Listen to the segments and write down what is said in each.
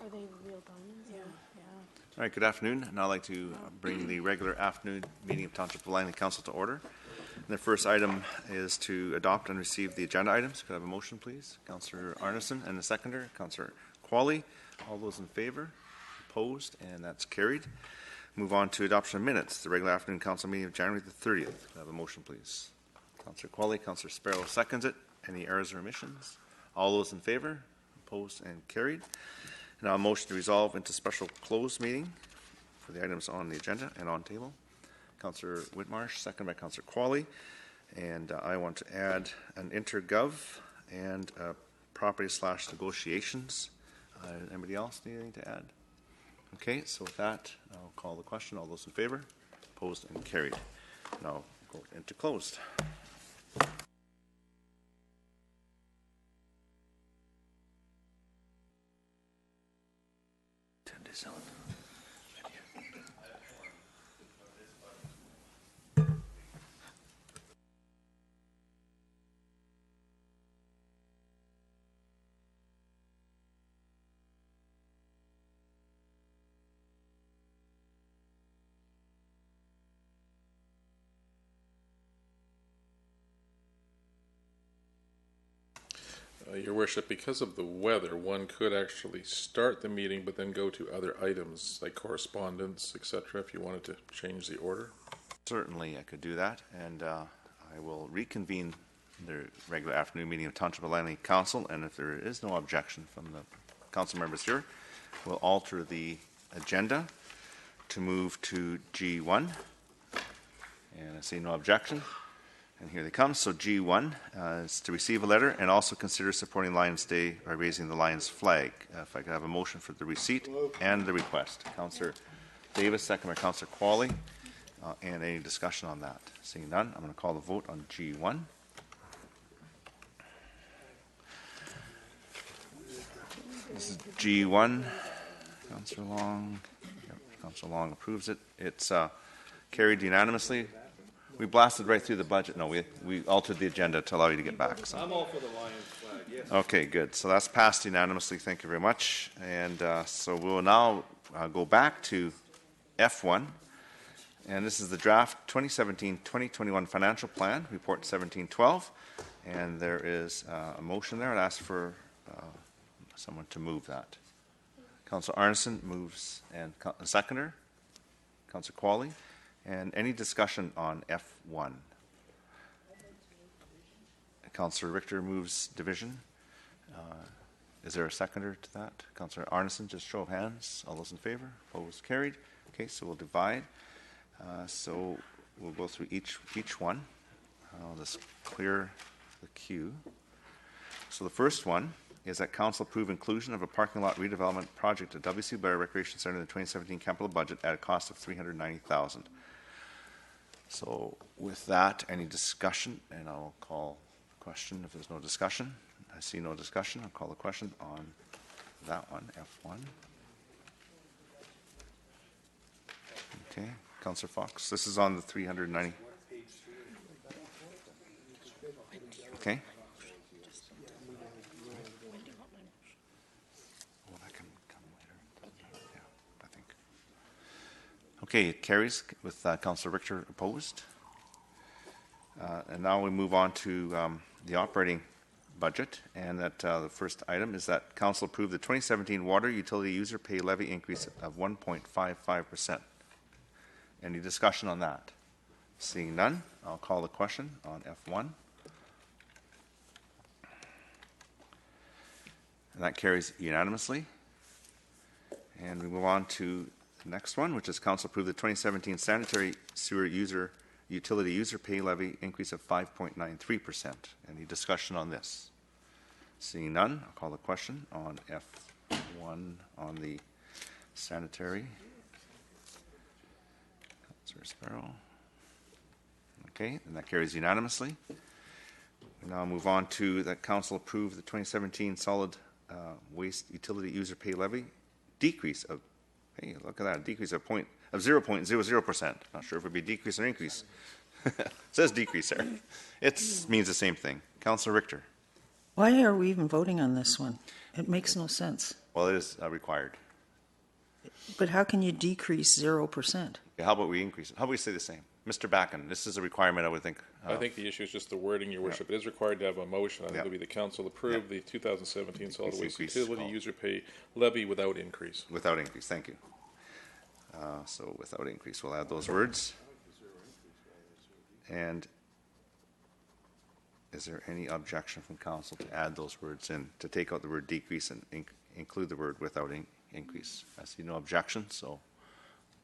Are they real diamonds? Yeah. All right, good afternoon. And I'd like to bring the regular afternoon meeting of Township Council to order. And the first item is to adopt and receive the agenda items. Could I have a motion, please? Councillor Arneson and the seconder, Councillor Qualley. All those in favor? Opposed? And that's carried. Move on to adoption of minutes. The regular afternoon council meeting of January the 30th. Could I have a motion, please? Councillor Qualley, Councillor Sparrow seconds it. Any errors or omissions? All those in favor? Opposed and carried. Now a motion to resolve into special closed meeting for the items on the agenda and on table. Councillor Whitmarsh, second by Councillor Qualley. And I want to add an intergov and property/negotiations. Anybody else need anything to add? Okay, so with that, I'll call the question. All those in favor? Opposed and carried. Now go into closed. Your Worship, because of the weather, one could actually start the meeting but then go to other items like correspondence, etc., if you wanted to change the order. Certainly, I could do that, and I will reconvene the regular afternoon meeting of Township Council, and if there is no objection from the council members here, we'll alter the agenda to move to G1, and I see no objection. And here they come. So G1 is to receive a letter and also consider supporting Lions Day by raising the Lions flag. If I could have a motion for the receipt and the request. Councillor Davis, second by Councillor Qualley. And any discussion on that? Seeing none, I'm going to call the vote on G1. This is G1. Councillor Long. Yep, Councillor Long approves it. It's carried unanimously. We blasted right through the budget. No, we altered the agenda to allow you to get back. So. I'm all for the Lions flag, yes. Okay, good. So that's passed unanimously. Thank you very much. And so we'll now go back to F1. And this is the draft 2017-2021 financial plan, report 1712. And there is a motion there. I'd ask for someone to move that. Councillor Arneson moves, and seconder, Councillor Qualley. And any discussion on F1? Councillor Richter moves division. Is there a seconder to that? Councillor Arneson, just show of hands. All those in favor? Opposed? Carried. Okay, so we'll divide. So we'll go through each one. I'll just clear the queue. So the first one is that council approve inclusion of a parking lot redevelopment project at WC Blair Recreation Center in the 2017 capital budget at a cost of $390,000. So with that, any discussion? And I'll call the question if there's no discussion. I see no discussion. I'll call the question on that one, F1. Okay, Councillor Fox. This is on the 390. Okay. Okay, it carries with Councillor Richter opposed. And now we move on to the operating budget. And that the first item is that council approve the 2017 water utility user pay levy increase of 1.55%. Any discussion on that? Seeing none, I'll call the question on F1. And that carries unanimously. And we move on to the next one, which is council approve the 2017 sanitary sewer utility user pay levy increase of 5.93%. Any discussion on this? Seeing none, I'll call the question on F1 on the sanitary. Councillor Sparrow. Okay, and that carries unanimously. We now move on to that council approve the 2017 solid waste utility user pay levy decrease of, hey, look at that, a decrease of 0.00%. Not sure if it would be decrease or increase. It says decrease there. It means the same thing. Councillor Richter. Why are we even voting on this one? It makes no sense. Well, it is required. But how can you decrease 0%? Okay, how about we increase it? How about we stay the same? Mr. Backen, this is a requirement, I would think. I think the issue is just the wording, Your Worship. It is required to have a motion. I think Yeah. it'll be the council approve the 2017 solid waste Increase. utility user pay levy without increase. Without increase, thank you. So without increase, we'll add those words. And is there any objection from council to add those words in, to take out the word decrease and include the word without increase? I see no objection, so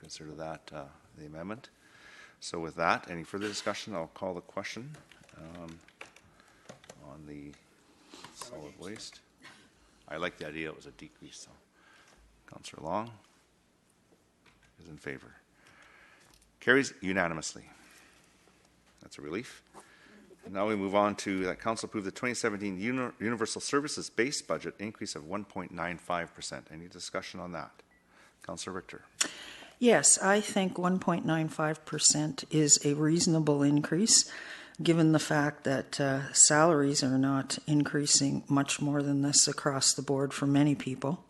consider that the amendment. So with that, any further discussion? I'll call the question on the solid waste. I like the idea it was a decrease, so Councillor Long is in favor. Carries unanimously. That's a relief. And now we move on to that council approve the 2017 Universal Services base budget increase of 1.95%. Any discussion on that? Councillor Richter. Yes, I think 1.95% is a reasonable increase, given the fact that salaries are not increasing much more than this across the board for many people.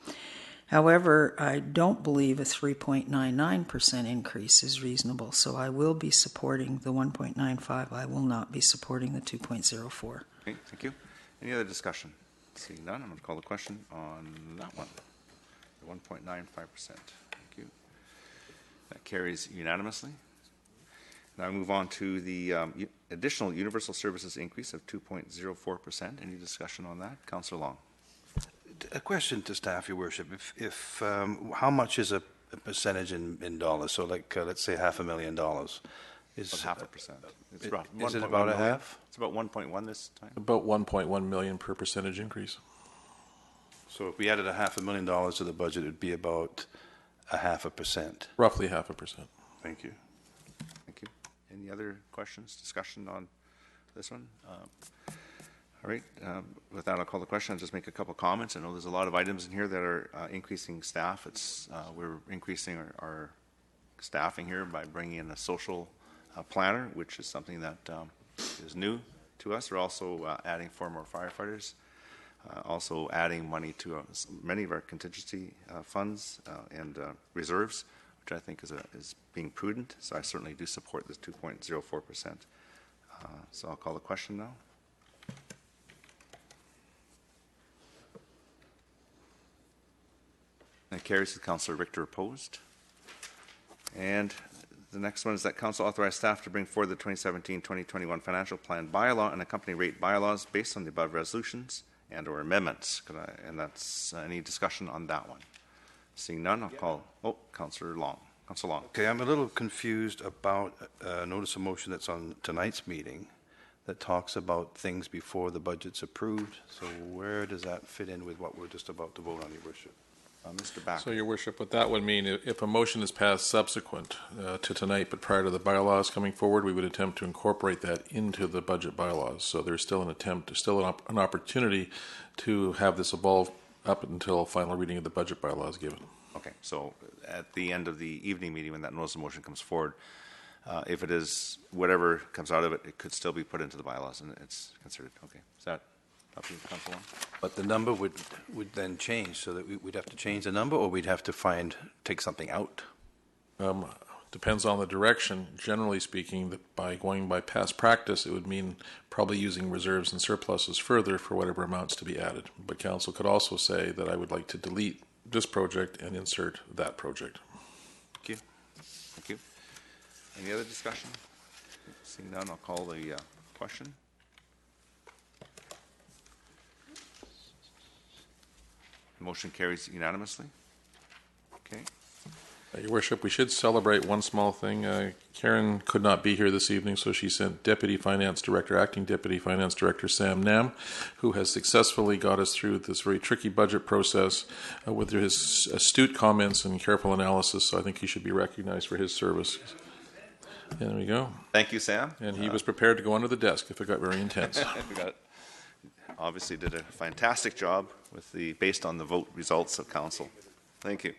However, I don't believe a 3.99% increase is reasonable, so I will be supporting the 1.95. I will not be supporting the 2.04. Okay, thank you. Any other discussion? Seeing none, I'm going to call the question on that one. The 1.95%. Thank you. That carries unanimously. Now I move on to the additional universal services increase of 2.04%. Any discussion on that? Councillor Long. A question to staff, Your Worship. If how much is a percentage in dollars? So, like, let's say $500,000. Is About 0.5%. It's is it about a half? It's about 1.1 this time. About 1.1 million per percentage increase. So, if we added $500,000 to the budget, it'd be about 0.5%. Roughly 0.5%. Thank you. Thank you. Any other questions, discussion on this one? All right. With that, I'll call the question. I'll just make a couple comments. I know there's a lot of items in here that are increasing staff. We're increasing our staffing here by bringing in a social planner, which is something that is new to us. We're also adding 4 more firefighters, also adding money to many of our contingency funds and reserves, which I think is being prudent. So I certainly do support this 2.04%. So I'll call the question now. That carries with Councillor Richter opposed. And the next one is that council authorize staff to bring forward the 2017-2021 financial plan bylaw and accompanying rate bylaws based on the above resolutions and or amendments. And that's any discussion on that one? Seeing none, I'll call. Oh, Councillor Long. Councillor Long. Okay, I'm a little confused about a notice of motion that's on tonight's meeting that talks about things before the budget's approved. So where does that fit in with what we're just about to vote on, Your Worship? Mr. Back. So, Your Worship, what that would mean, if a motion is passed subsequent to tonight, but prior to the bylaws coming forward, we would attempt to incorporate that into the budget bylaws. So there's still an attempt, there's still an opportunity to have this evolve up until final reading of the budget bylaws given. Okay, so at the end of the evening meeting, when that notice of motion comes forward, if it is whatever comes out of it, it could still be put into the bylaws and it's considered. Okay, is that up to you, Councillor Long? But the number would then change, so that we'd have to change the number, or we'd have to take something out. Depends on the direction. Generally speaking, that by going by past practice, it would mean probably using reserves and surpluses further for whatever amounts to be added. But council could also say that I would like to delete this project and insert that project. Thank you. Thank you. Any other discussion? Seeing none, I'll call the question. Motion carries unanimously. Okay. Your Worship, we should celebrate one small thing. Karen could not be here this evening, so she sent Deputy Finance Director, Acting Deputy Finance Director Sam Nam, who has successfully got us through this very tricky budget process with his astute comments and careful analysis, so I think he should be recognized for his service. And there we go. Thank you, Sam. And he was prepared to go under the desk if it got very intense. We got it. Obviously did a fantastic job with based on the vote results of council. Thank you.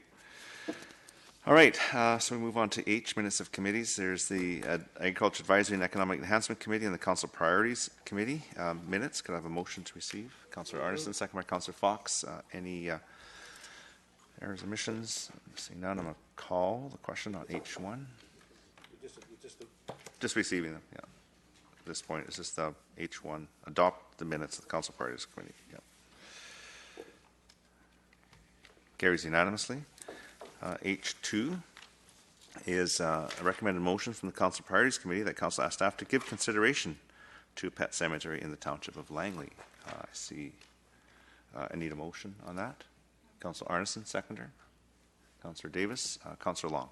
All right, so we move on to H, minutes of committees. There's the Agriculture Advisory and Economic Enhancement Committee and the Council Priorities Committee minutes. Could I have a motion to receive? Councillor Arneson, second by Councillor Fox. Any errors, omissions? Seeing none, I'm going to call the question on H1. Just receiving them, yeah. At this point, it's just the H1. Adopt the minutes of the Council Priorities Committee. Yeah. Carries unanimously. H2 is a recommended motion from the Council Priorities Committee that Council asks staff to give consideration to a pet cemetery in the Township of Langley. I see. I need a motion on that. Councillor Arneson, seconder. Councillor Davis. Councillor Long.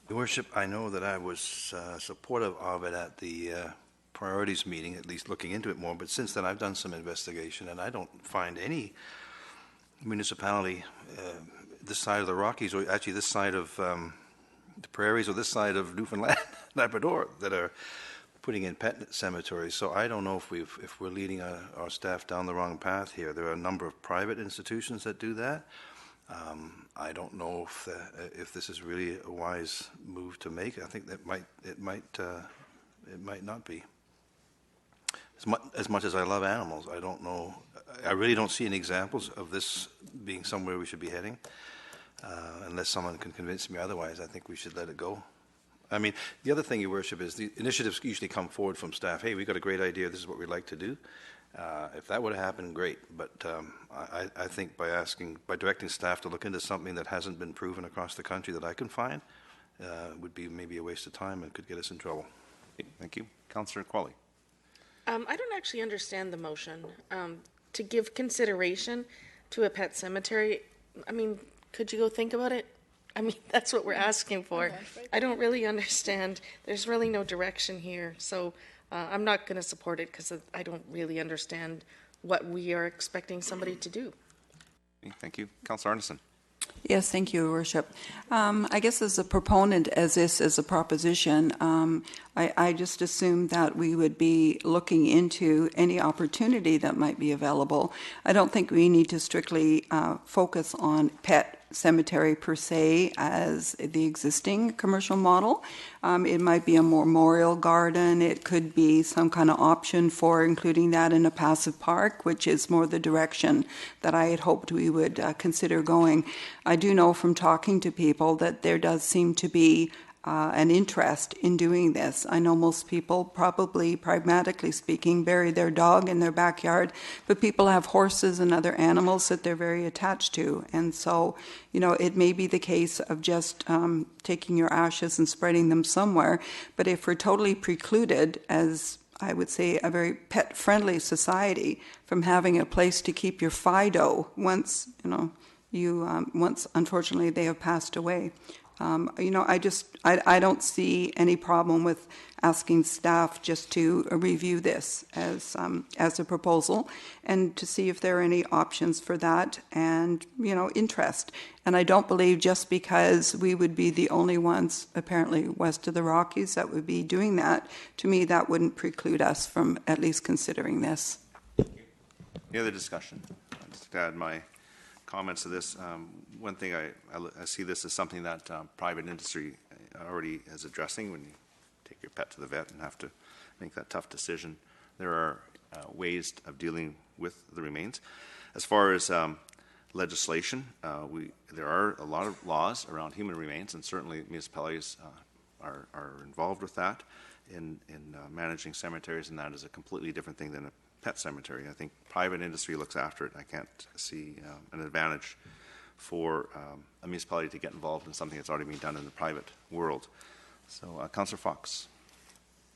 Your Worship, I know that I was supportive of it at the priorities meeting, at least looking into it more, but since then I've done some investigation and I don't find any municipality this side of the Rockies, or actually this side of the prairies, or this side of Newfoundland, Labrador, that are putting in pet cemeteries. So I don't know if we're leading our staff down the wrong path here. There are a number of private institutions that do that. I don't know if this is really a wise move to make. I think that it might not be. As much as I love animals, I don't know. I really don't see any examples of this being somewhere we should be heading. Unless someone can convince me otherwise, I think we should let it go. I mean, the other thing, Your Worship, is the initiatives usually come forward from staff. Hey, we've got a great idea. This is what we'd like to do. If that would have happened, great. But I think by directing staff to look into something that hasn't been proven across the country that I can find would be maybe a waste of time and could get us in trouble. Okay, thank you. Councillor Qualley. I don't actually understand the motion. To give consideration to a pet cemetery, I mean, could you go think about it? I mean, that's what we're asking for. I don't really understand. There's really no direction here. So I'm not going to support it because I don't really understand what we are expecting somebody to do. Okay, thank you. Councillor Arneson. Yes, thank you, Your Worship. I guess as a proponent as this is a proposition, I just assumed that we would be looking into any opportunity that might be available. I don't think we need to strictly focus on pet cemetery per se as the existing commercial model. It might be a memorial garden. It could be some kind of option for including that in a passive park, which is more the direction that I had hoped we would consider going. I do know from talking to people that there does seem to be an interest in doing this. I know most people, probably pragmatically speaking, bury their dog in their backyard, but people have horses and other animals that they're very attached to. And so, you know, it may be the case of just taking your ashes and spreading them somewhere. But if we're totally precluded, as I would say, a very pet-friendly society, from having a place to keep your Fido once, once unfortunately they have passed away. I don't see any problem with asking staff just to review this as a proposal and to see if there are any options for that and, interest. And I don't believe just because we would be the only ones, apparently west of the Rockies, that would be doing that, to me that wouldn't preclude us from at least considering this. Any other discussion? I'll just add my comments to this. One thing I see this as something that private industry already is addressing. When you take your pet to the vet and have to make that tough decision, there are ways of dealing with the remains. As far as legislation, there are a lot of laws around human remains, and certainly municipalities are involved with that in managing cemeteries, and that is a completely different thing than a pet cemetery. I think private industry looks after it. I can't see an advantage for a municipality to get involved in something that's already being done in the private world. So, Councillor Fox.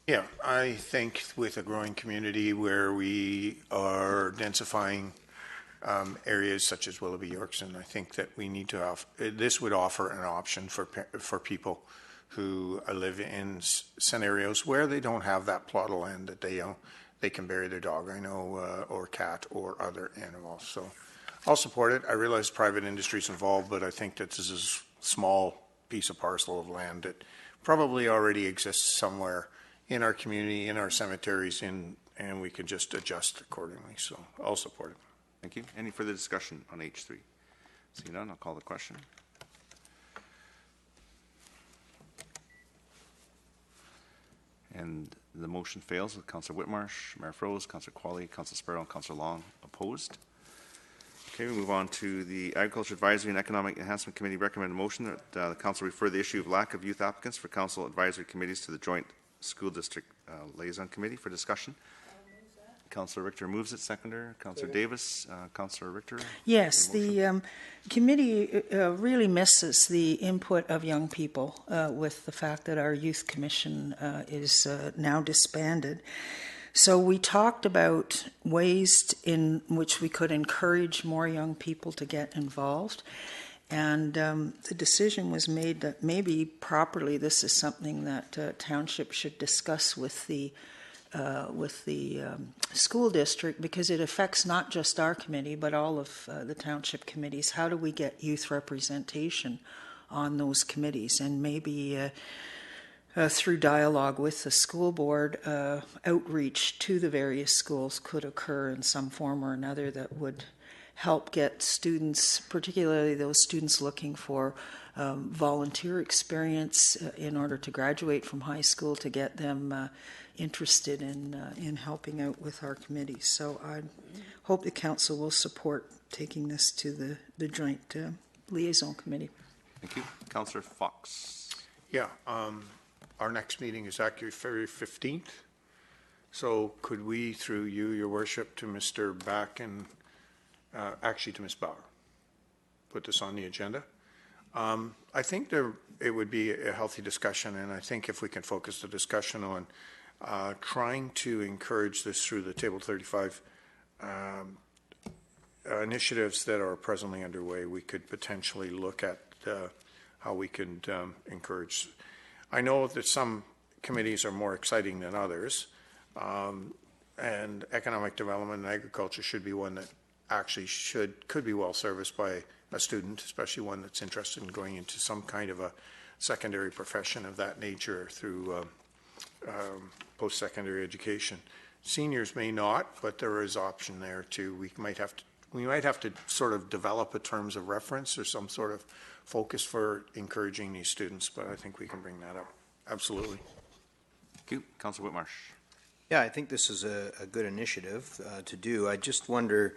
Yeah, I think with a growing community where we are densifying areas such as Willoughby, Yorkson, I think that we need to have, this would offer an option for people who live in scenarios where they don't have that plot of land that they can bury their dog, or cat or other animals. So I'll support it. I realize private industry is involved, but I think that this is a small piece of parcel of land that probably already exists somewhere in our community, in our cemeteries, and we can just adjust accordingly. So I'll support it. Thank you. Any further discussion on H3? Seeing none, I'll call the question. And the motion fails with Councillor Whitmarsh, Mayor Froese, Councillor Qualley, Councillor Sparrow, and Councillor Long opposed. Okay, we move on to the Agriculture Advisory and Economic Enhancement Committee recommended motion that the council refer the issue of lack of youth applicants for council advisory committees to the Joint School District Liaison Committee for discussion. Councillor Richter moves it. Seconder, Councillor Davis. Councillor Richter. Yes, the committee really misses the input of young people with the fact that our youth commission is now disbanded. So we talked about ways in which we could encourage more young people to get involved. And the decision was made that maybe properly this is something that Township should discuss with the school district, because it affects not just our committee but all of the Township committees. How do we get youth representation on those committees? And maybe through dialogue with the school board, outreach to the various schools could occur in some form or another that would help get students, particularly those students looking for volunteer experience in order to graduate from high school, to get them interested in helping out with our committees. So I hope the council will support taking this to the joint liaison committee. Thank you. Councillor Fox. Yeah, our next meeting is actually February 15th. So could we, through you, your worship, to Mr. Back and actually to Ms. Bauer, put this on the agenda? I think it would be a healthy discussion, and I think if we can focus the discussion on trying to encourage this through the Table 35 initiatives that are presently underway, we could potentially look at how we can encourage. I know that some committees are more exciting than others, and economic development and agriculture should be one that actually could be well serviced by a student, especially one that's interested in going into some kind of a secondary profession of that nature through post-secondary education. Seniors may not, but there is option there too. We might have to sort of develop a terms of reference or some sort of focus for encouraging these students, but I think we can bring that up. Absolutely. Thank you. Councillor Whitmarsh. Yeah, I think this is a good initiative to do. I just wonder,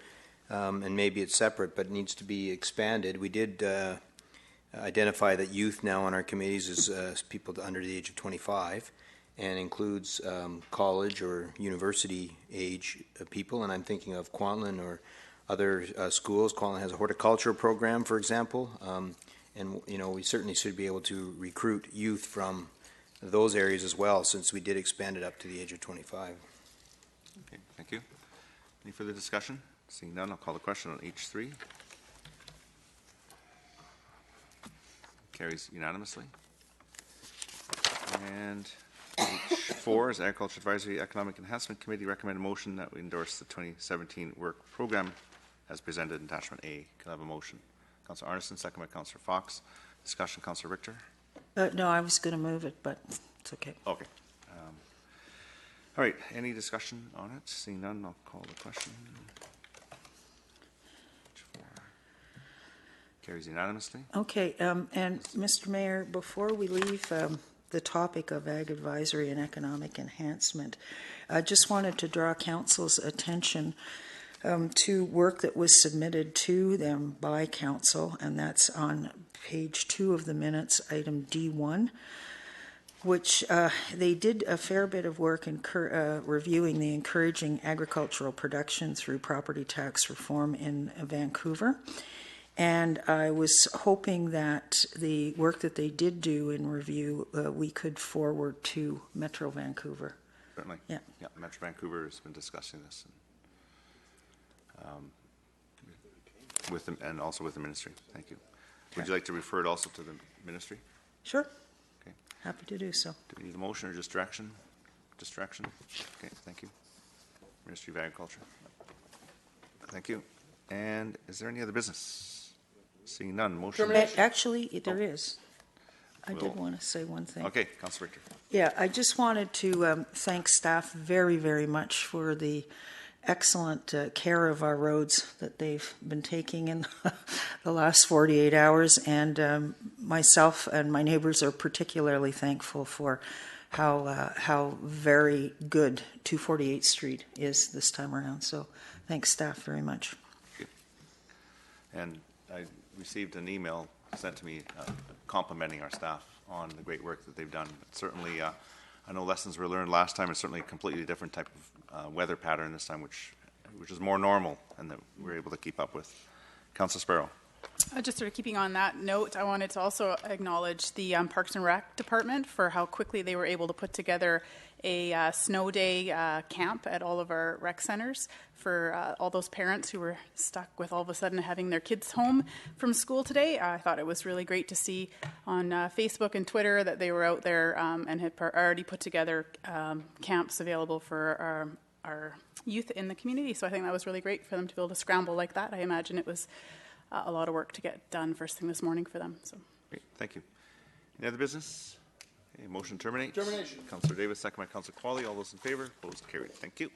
and maybe it's separate, but it needs to be expanded. We did identify that youth now on our committees is people under the age of 25, and includes college or university age people. And I'm thinking of Kwantlen or other schools. Kwantlen has a horticulture program, for example. And, you know, we certainly should be able to recruit youth from those areas as well, since we did expand it up to the age of 25. Okay, thank you. Any further discussion? Seeing none, I'll call the question on H3. Carries unanimously. And H4 is Agriculture Advisory Economic Enhancement Committee recommended motion that we endorse the 2017 work program as presented in attachment A. Can I have a motion? Councillor Arneson, second by Councillor Fox. Discussion, Councillor Richter. No, I was going to move it, but it's okay. Okay. All right, any discussion on it? Seeing none, I'll call the question. Carries unanimously. Okay, and Mr. Mayor, before we leave the topic of ag advisory and economic enhancement, I just wanted to draw council's attention to work that was submitted to them by council, and that's on page 2 of the minutes, item D1, which they did a fair bit of work in reviewing the encouraging agricultural production through property tax reform in Vancouver. And I was hoping that the work that they did do in review, we could forward to Metro Vancouver. Certainly. Yeah. Yeah, Metro Vancouver has been discussing this. With them and also with the ministry. Thank you. Would you like to refer it also to the ministry? Sure. Okay. Happy to do so. Do we need a motion or just direction? Distraction? Okay, thank you. Ministry of Agriculture. Thank you. And is there any other business? Seeing none, motion. Actually, there is. I did want to say one thing. Okay, Councillor Richter. Yeah, I just wanted to thank staff very, very much for the excellent care of our roads that they've been taking in the last 48 hours. And myself and my neighbors are particularly thankful for how very good 248th Street is this time around. So thanks, staff, very much. And I received an email sent to me complimenting our staff on the great work that they've done. But certainly, I know lessons were learned last time. It's certainly a completely different type of weather pattern this time, which is more normal and that we're able to keep up with. Councillor Sparrow. Just sort of keeping on that note, I wanted to also acknowledge the Parks and Rec department for how quickly they were able to put together a snow day camp at all of our rec centers for all those parents who were stuck with all of a sudden having their kids home from school today. I thought it was really great to see on Facebook and Twitter that they were out there and had already put together camps available for our youth in the community. So I think that was really great for them to be able to scramble like that. I imagine it was a lot of work to get done first thing this morning for them. So Great, thank you. Any other business? Okay, motion terminate. Termination. Councillor Davis, second by Councillor Qualley. All those in favor? Opposed? Carried. Thank you.